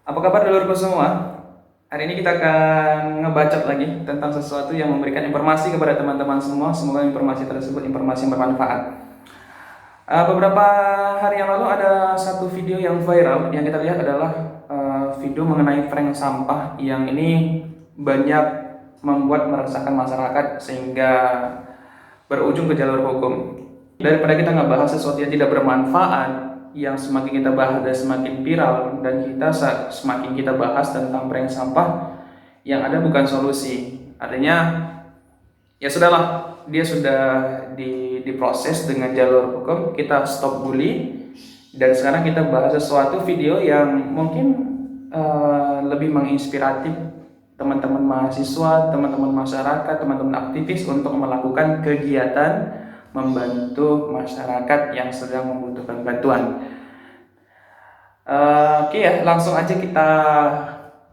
Apa kabar dulurku semua? Hari ini kita akan ngebacot lagi tentang sesuatu yang memberikan informasi kepada teman-teman semua. Semoga informasi tersebut informasi yang bermanfaat. Beberapa hari yang lalu ada satu video yang viral. Yang kita lihat adalah video mengenai prank sampah yang ini banyak membuat meresahkan masyarakat sehingga berujung ke jalur hukum. Daripada kita ngebahas sesuatu yang tidak bermanfaat, yang semakin kita bahas dan semakin viral, dan semakin kita bahas tentang prank sampah yang ada bukan solusi. Artinya ya sudahlah, dia sudah diproses dengan jalur hukum, kita stop bully, dan sekarang kita bahas sesuatu video yang mungkin lebih menginspiratif teman-teman mahasiswa, teman-teman masyarakat, teman-teman aktivis untuk melakukan kegiatan membantu masyarakat yang sedang membutuhkan bantuan. Oke ya, langsung aja kita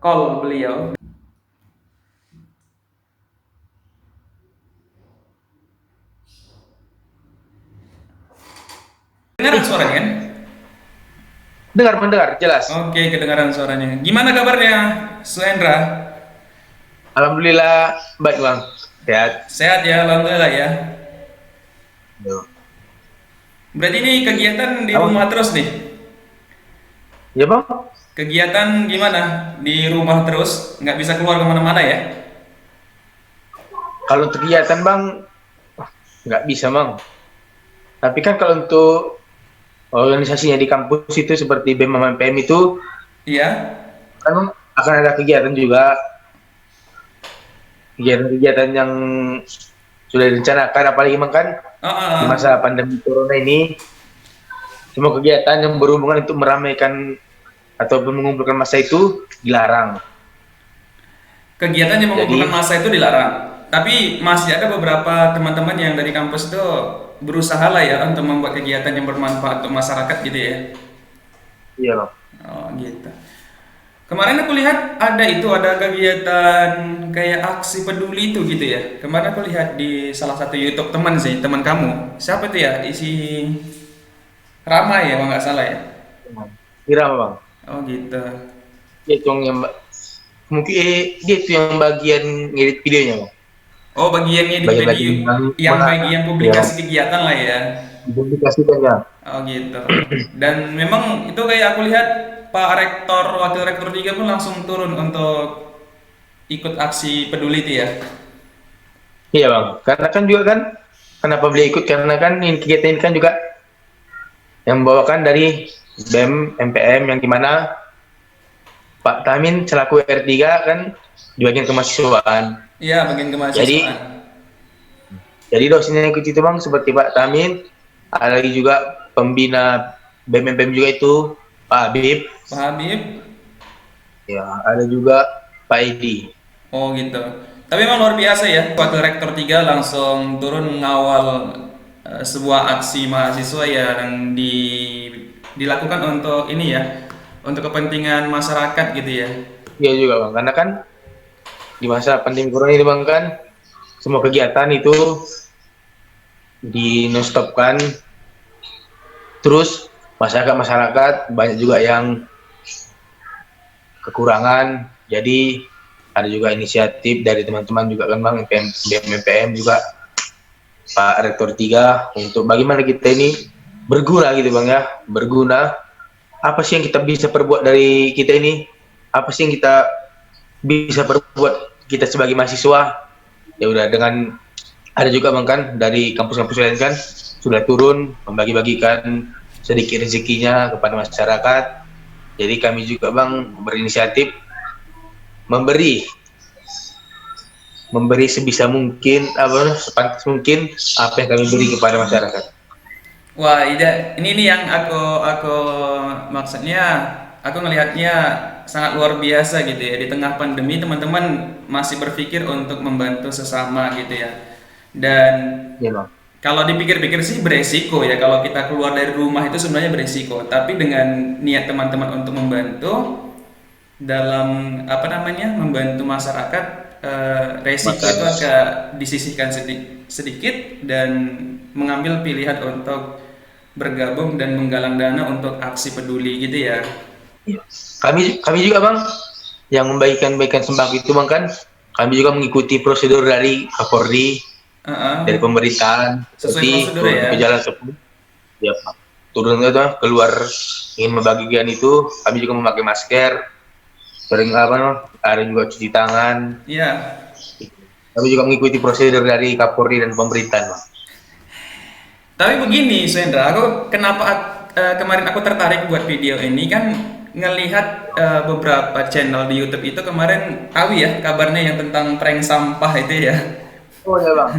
call beliau. Kedengaran suaranya kan? Mendengar jelas. Oke, kedengaran suaranya. Gimana kabarnya, Suendra? Alhamdulillah baik bang. Sehat. Sehat ya, alhamdulillah ya. Yo. Berarti ini kegiatan di Apa? rumah terus nih? Ya bang. Kegiatan gimana? Di rumah terus? Nggak bisa keluar kemana-mana ya? Kalau untuk kegiatan bang, nggak bisa bang. Tapi kan kalau untuk organisasinya di kampus itu seperti BEM sama MPM itu Iya? kan akan ada kegiatan juga, kegiatan-kegiatan yang sudah direncanakan. Apalagi bang kan Oh, oh, di oh. masa pandemi corona ini, semua kegiatan yang berhubungan untuk meramaikan ataupun mengumpulkan massa itu dilarang. Kegiatan yang mengumpulkan Jadi massa itu dilarang. Tapi masih ada beberapa teman-teman yang dari kampus itu berusaha lah ya untuk membuat kegiatan yang bermanfaat untuk masyarakat gitu ya. iya bang. Oh gitu. Kemarin aku lihat ada kegiatan kayak aksi peduli itu gitu ya. Kemarin aku lihat di salah satu YouTube teman sih, teman kamu. Siapa itu ya? Isi Rama ya, kalau nggak salah ya. Kira bang. Oh gitu. Dia itu yang mungkin dia itu yang bagian ngedit videonya bang. Oh bagian edit video, Bagian-bagian yang mana bagian ya publikasi kegiatan lah ya. publikasikan ya. Oh gitu. Dan memang itu kayak aku lihat Pak Rektor, Wakil Rektor 3 pun langsung turun untuk ikut aksi peduli itu ya. Iya bang, karena kan juga kan kenapa beliau ikut, karena kan ini kegiatan ini kan juga yang membawakan dari BEM MPM yang dimana Pak Tamin selaku R3 kan di bagian kemahasiswaan. Iya, bagian Jadi kemahasiswaan. dosen yang ikut itu bang seperti Pak Tamin, ada lagi juga pembina BEM MPM juga itu Pak Habib, Pak Habib. ya ada juga Pak Edi. Oh gitu. Tapi memang luar biasa ya, Wakil Rektor 3 langsung turun mengawal sebuah aksi mahasiswa yang dilakukan untuk ini ya, untuk kepentingan masyarakat gitu ya. Iya juga bang, karena kan di masa pandemi corona ini bang kan semua kegiatan itu di non-stopkan, terus masyarakat banyak juga yang kekurangan, jadi ada juga inisiatif dari teman-teman juga kan bang, MPM juga Pak Rektor 3 untuk bagaimana kita ini berguna gitu bang ya, berguna. Apa sih yang kita bisa perbuat dari kita ini, apa sih yang kita bisa perbuat kita sebagai mahasiswa. Ya udah, dengan ada juga bang kan dari kampus-kampus lain kan sudah turun membagi-bagikan sedikit rezekinya kepada masyarakat. Jadi kami juga bang berinisiatif memberi sebisa mungkin, apa sepantas mungkin apa yang kami beri kepada masyarakat. Wah, ini yang aku maksudnya aku ngelihatnya sangat luar biasa gitu ya. Di tengah pandemi teman-teman masih berpikir untuk membantu sesama gitu ya. Dan Ya bang. kalau dipikir-pikir sih beresiko ya, kalau kita keluar dari rumah itu sebenarnya beresiko. Tapi dengan niat teman-teman untuk membantu dalam apa namanya membantu masyarakat, resiko itu Masyarakat. agak disisihkan sedikit dan mengambil pilihan untuk bergabung dan menggalang dana untuk aksi peduli gitu ya. Iya. Kami juga bang yang membagikan sembako itu bang kan kami juga mengikuti prosedur dari Kapolri, dari Heeh. pemerintahan Sesuai seperti prosedur turun ya. ke jalan seperti ya Pak. Turun itu keluar ingin membagikan itu kami juga memakai masker, sering ada juga cuci tangan. Iya. Kami juga mengikuti prosedur dari Kapolri dan pemerintahan bang. Tapi begini, Sendra, aku kenapa kemarin aku tertarik buat video ini kan ngelihat beberapa channel di YouTube itu kemarin tahu ya kabarnya yang tentang prank sampah itu ya. Oh ya bang.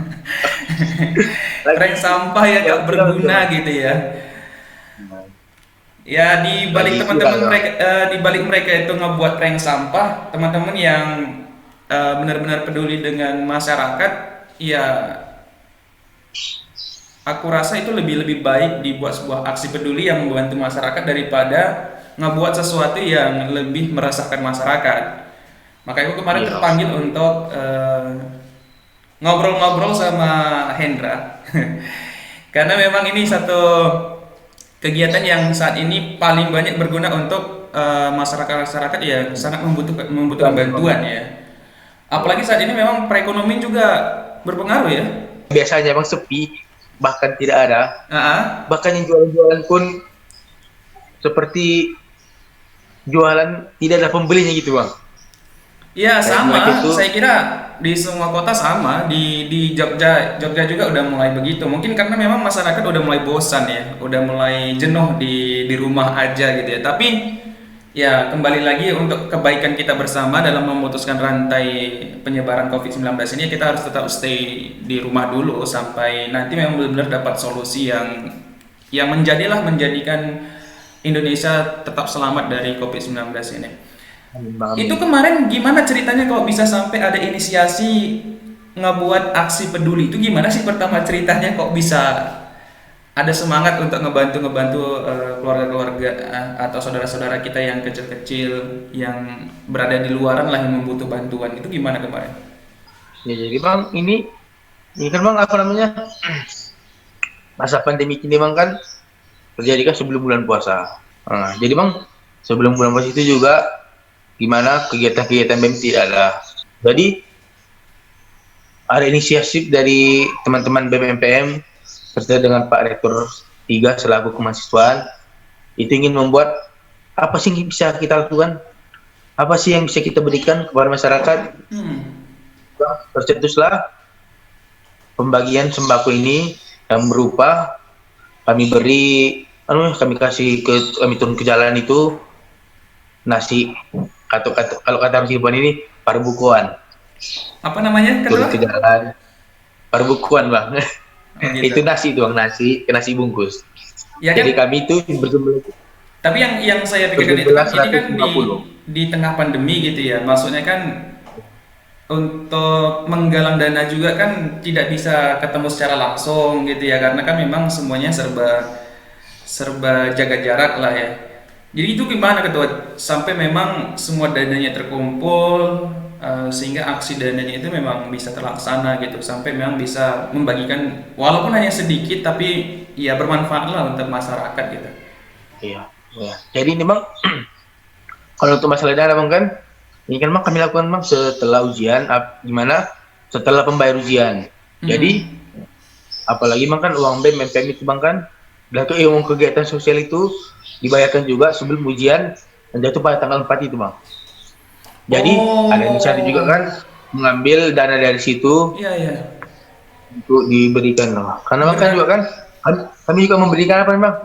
Lagi Prank sampah ya yang gak viral itu berguna bang. gitu ya. Ya di balik Lagi viral teman-teman bang. mereka di balik mereka itu ngebuat prank sampah, teman-teman yang benar-benar peduli dengan masyarakat, ya aku rasa itu lebih baik dibuat sebuah aksi peduli yang membantu masyarakat daripada ngebuat sesuatu yang lebih meresahkan masyarakat. Makanya aku kemarin Iya. terpanggil untuk ngobrol-ngobrol sama Hendra. Karena memang ini satu kegiatan yang saat ini paling banyak berguna untuk masyarakat-masyarakat yang sangat membutuhkan bantuan ya. Apalagi saat ini memang perekonomian juga berpengaruh ya. Biasanya bang sepi, bahkan tidak ada. Ah, ah. Bahkan yang jualan-jualan pun seperti jualan tidak ada pembelinya gitu bang. Iya Kayak mereka sama, itu saya kira di semua kota sama, di Jogja juga udah mulai begitu. Mungkin karena memang masyarakat udah mulai bosan ya, udah mulai jenuh di rumah aja gitu ya. Tapi ya kembali lagi untuk kebaikan kita bersama dalam memutuskan rantai penyebaran COVID-19 ini kita harus tetap stay di rumah dulu sampai nanti memang benar-benar dapat solusi yang menjadikan Indonesia tetap selamat dari COVID-19 ini. Bang Itu Amin. kemarin gimana ceritanya kalau bisa sampai ada inisiasi ngebuat aksi peduli itu gimana sih pertama ceritanya kok bisa ada semangat untuk ngebantu keluarga-keluarga atau saudara-saudara kita yang kecil-kecil yang berada di luaran lah yang membutuh bantuan itu gimana kemarin? Ya, jadi bang ini kan bang apa namanya masa pandemi ini bang kan terjadi kan sebelum bulan puasa. Nah, jadi bang sebelum bulan puasa itu juga gimana kegiatan-kegiatan BEM tidak ada. Jadi ada inisiatif dari teman-teman BEM MPM serta dengan Pak Rektor 3 selaku kemahasiswaan itu ingin membuat apa sih yang bisa kita lakukan, apa sih yang bisa kita berikan kepada masyarakat. Hmm. Tercetuslah pembagian sembako ini yang berupa kami beri kami kasih kami turun ke jalan itu nasi kalau kata Meskipun ini parbukuan Apa namanya turun ketua? ke jalan parbukuan bang. Oh gitu. Itu nasi doang, nasi bungkus. Ya Jadi kan. kami itu Tapi yang saya pikirkan itu berjumlah kan ini kan 150. di tengah pandemi gitu ya. Maksudnya kan untuk menggalang dana juga kan tidak bisa ketemu secara langsung gitu ya karena kan memang semuanya serba serba jaga jarak lah ya. Jadi itu gimana ketua sampai memang semua dananya terkumpul sehingga aksi dananya itu memang bisa terlaksana gitu sampai memang bisa membagikan walaupun hanya sedikit tapi ya bermanfaat lah untuk masyarakat gitu. Iya, iya. Jadi ini bang, kalau untuk masalah dana bang kan, ini kan bang kami lakukan bang setelah ujian, gimana? Setelah pembayar ujian. Jadi Hmm. apalagi bang kan uang BEM MPM itu bang kan, dan tuh uang kegiatan sosial itu dibayarkan juga sebelum ujian dan jatuh pada tanggal 4 itu bang. Jadi ada inisiatif juga kan mengambil dana dari situ Iya iya. untuk diberikan bang. Karena bang kan Berat. juga kan kami juga memberikan apa nih bang?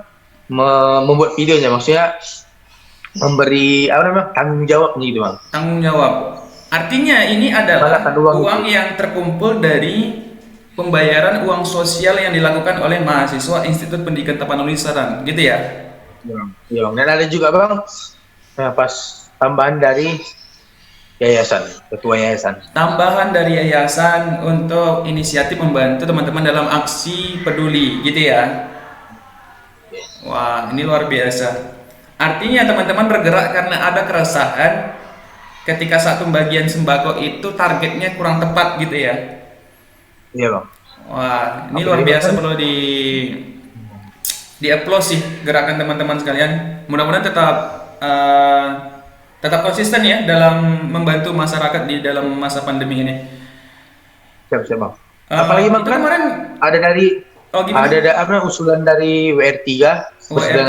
Membuat videonya maksudnya memberi apa namanya tanggung jawabnya gitu bang. Tanggung jawab. Artinya ini adalah Menggunakan uang uang itu. yang terkumpul dari pembayaran uang sosial yang dilakukan oleh mahasiswa Institut Pendidikan Tapanulisaran, gitu ya? Ya, iya, bang. Dan ada juga bang pas tambahan dari yayasan, ketua yayasan. Tambahan dari yayasan untuk inisiatif membantu teman-teman dalam aksi peduli, gitu ya? Wah, ini luar biasa. Artinya teman-teman bergerak karena ada keresahan ketika saat pembagian sembako itu targetnya kurang tepat gitu ya? Iya bang. Wah, ini luar Apalagi bang biasa kan perlu di applause sih gerakan teman-teman sekalian. Mudah-mudahan tetap tetap konsisten ya dalam membantu masyarakat di dalam masa pandemi ini. Siap-siap bang. Apalagi bang Itu kan kemarin, ada dari oh gimana? apa usulan dari WR3 beserta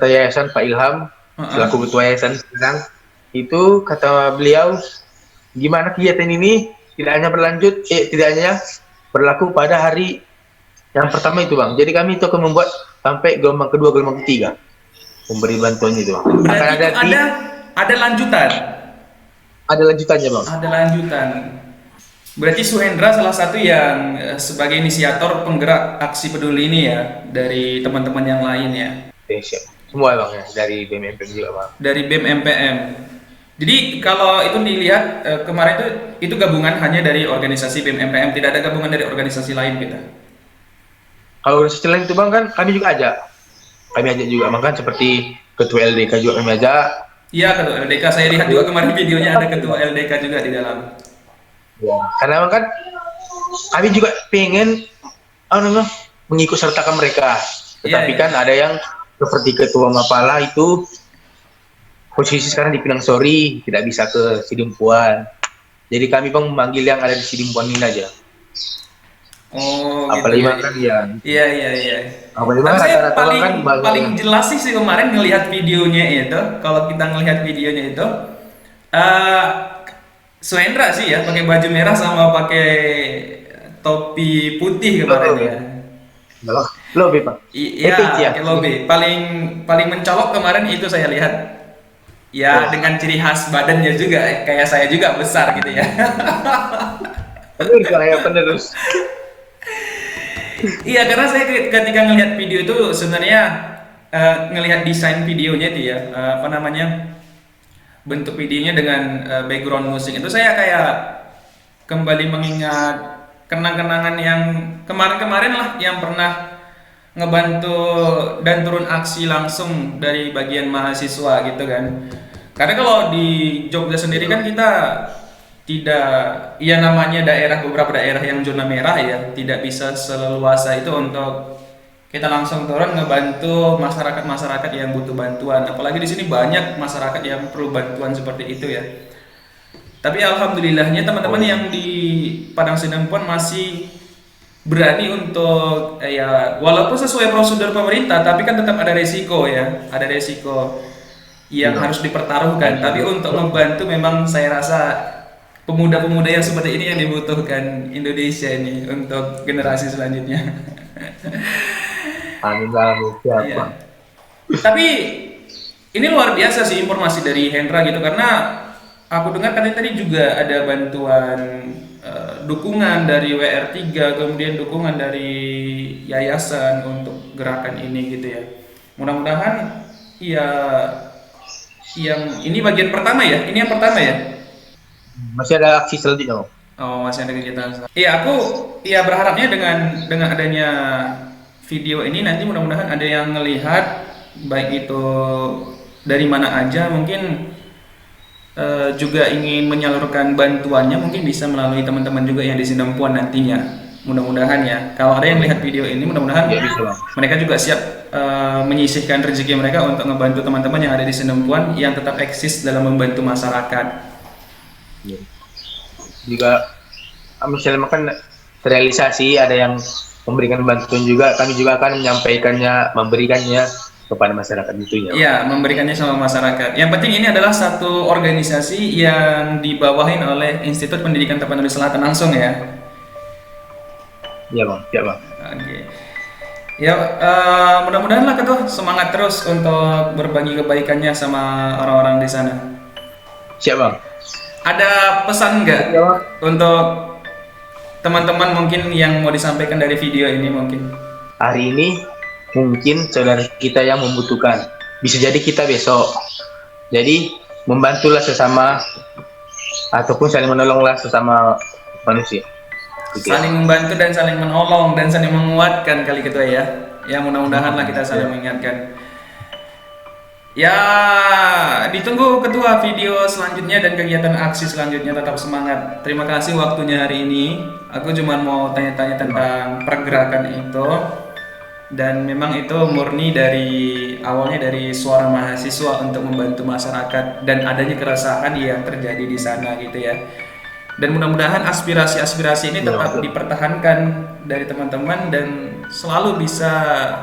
WR3. yayasan Pak Ilham Heeh. selaku ketua yayasan sekarang itu kata beliau gimana kegiatan ini tidak hanya berlaku pada hari yang pertama itu bang. Jadi kami itu akan membuat sampai gelombang kedua, gelombang ketiga memberi bantuan itu bang. Akan Berarti itu ada lanjutan. ada lanjutannya bang. Ada lanjutan. Berarti Suhendra salah satu yang sebagai inisiator penggerak aksi peduli ini ya dari teman-teman yang lain ya. Oke, siap. Semua bang ya dari BMPM juga bang. Dari BEM MPM. Jadi kalau itu dilihat kemarin itu gabungan hanya dari organisasi BEM MPM, tidak ada gabungan dari organisasi lain kita. Kalau organisasi lain itu bang kan kami ajak juga bang kan seperti ketua LDK juga kami ajak. Iya, ketua LDK, saya lihat juga kemarin videonya ada ketua LDK juga di dalam. Ya. Karena bang kan kami juga pengen mengikut sertakan mereka. Tetapi Iya, iya. kan ada yang seperti ketua Mapala itu posisi sekarang di Pinang Sori, tidak bisa ke Sidimpuan. Jadi kami bang memanggil yang ada di Sidimpuan ini aja. Oh, gitu Apalagi ya. bang kan ya. Iya, iya, iya. Apalagi bang Tapi saya rata-rata bang kan paling jelas sih kemarin ngelihat videonya itu, kalau kita ngelihat videonya itu, eh Suendra sih ya, pakai baju merah sama pakai topi putih kemarin ya. lebih bang. Iya, EPC ya. pakai lobe. Paling paling mencolok kemarin itu saya lihat. Ya, Wah. dengan ciri khas badannya juga, kayak saya juga besar gitu ya. Penerus lah ya penerus. Iya, karena saya ketika ngelihat video itu sebenarnya ngelihat desain videonya itu ya, apa namanya, bentuk videonya dengan background musik itu saya kayak kembali mengingat kenang-kenangan yang kemarin-kemarin lah yang pernah ngebantu dan turun aksi langsung dari bagian mahasiswa gitu kan. Karena kalau di Jogja sendiri kan kita tidak, ya namanya beberapa daerah yang zona merah ya, tidak bisa seleluasa itu untuk kita langsung turun ngebantu masyarakat-masyarakat yang butuh bantuan. Apalagi di sini banyak masyarakat yang perlu bantuan seperti itu ya. Tapi alhamdulillahnya teman-teman yang di Padang Sidempuan masih berani untuk ya walaupun sesuai prosedur pemerintah, tapi kan tetap ada resiko ya, ada resiko yang harus dipertaruhkan. Tapi untuk membantu memang saya rasa pemuda-pemuda yang seperti ini yang dibutuhkan Indonesia ini untuk generasi selanjutnya. Amin amin siapa. Iya. Tapi ini luar biasa sih informasi dari Hendra gitu, karena aku dengar katanya tadi juga ada bantuan dukungan dari WR3, kemudian dukungan dari yayasan untuk gerakan ini gitu ya. Mudah-mudahan ya yang ini bagian pertama ya. Ini yang pertama ya. Masih ada aksi selanjutnya bang. Oh, masih ada kegiatan. Iya, aku ya berharapnya dengan adanya video ini nanti mudah-mudahan ada yang ngelihat, baik itu dari mana aja, mungkin juga ingin menyalurkan bantuannya, mungkin bisa melalui teman-teman juga yang di Sidempuan nantinya. Mudah-mudahan ya. Kalau ada yang lihat video ini, mudah-mudahan Ya bisa bang. mereka juga siap menyisihkan rezeki mereka untuk membantu teman-teman yang ada di Sidempuan yang tetap eksis dalam membantu masyarakat. Ya. Juga misalnya kan terrealisasi ada yang memberikan bantuan juga, kami juga akan memberikannya kepada masyarakat itu ya. Iya, memberikannya sama masyarakat. Yang penting ini adalah satu organisasi yang dibawahin oleh Institut Pendidikan Tapanuli Selatan langsung ya. Iya bang, siap bang. Oke. Ya, mudah-mudahan lah Ketua semangat terus untuk berbagi kebaikannya sama orang-orang di sana. Siap bang. Ada pesan nggak Ya, Bang. untuk teman-teman mungkin yang mau disampaikan dari video ini mungkin? Hari ini mungkin saudara kita yang membutuhkan, bisa jadi kita besok. Jadi membantulah sesama ataupun saling menolonglah sesama manusia. Gitu ya. Saling membantu dan saling menolong dan saling menguatkan kali Ketua ya. Ya mudah-mudahan lah kita saling mengingatkan. Ya, ditunggu Ketua video selanjutnya dan kegiatan aksi selanjutnya, tetap semangat. Terima kasih waktunya hari ini. Aku cuma mau tanya-tanya tentang pergerakan itu. dan memang itu murni dari awalnya dari suara mahasiswa untuk membantu masyarakat dan adanya keresahan yang terjadi di sana gitu ya. Dan mudah-mudahan aspirasi-aspirasi ini Ya, tetap dipertahankan dari teman-teman dan selalu bisa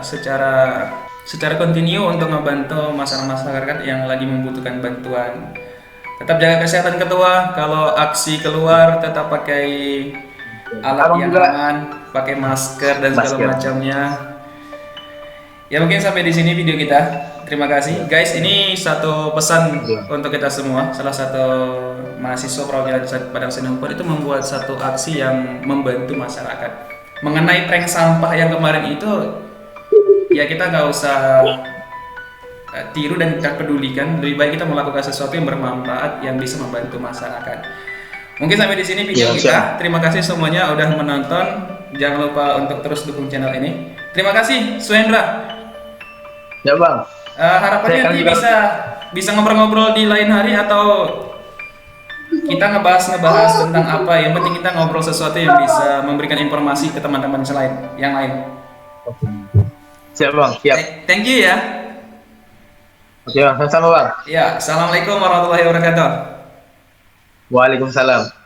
secara secara kontinu untuk membantu masyarakat yang lagi membutuhkan bantuan. Tetap jaga kesehatan ketua. Kalau aksi keluar tetap pakai alat abang yang juga aman, pakai masker dan segala masker. macamnya. Ya mungkin sampai di sini video kita. Terima kasih guys. Ini satu pesan Ya. untuk kita semua. Salah satu mahasiswa perwakilan Padang Senempur itu membuat satu aksi yang membantu masyarakat. Mengenai prank sampah yang kemarin itu, ya kita nggak usah tiru dan kita pedulikan. Lebih baik kita melakukan sesuatu yang bermanfaat yang bisa membantu masyarakat. Mungkin sampai di sini video Ya, kita. siap. Terima kasih semuanya udah menonton. Jangan lupa untuk terus dukung channel ini. Terima kasih, Suendra. Ya bang, Harapannya saya kan nanti juga bisa ngobrol-ngobrol di lain hari atau kita ngebahas tentang apa. Yang penting kita ngobrol sesuatu yang bisa memberikan informasi ke teman-teman yang lain. siap bang, siap. Thank you ya. Oke bang, sama-sama bang. Ya, assalamualaikum warahmatullahi wabarakatuh. Waalaikumsalam.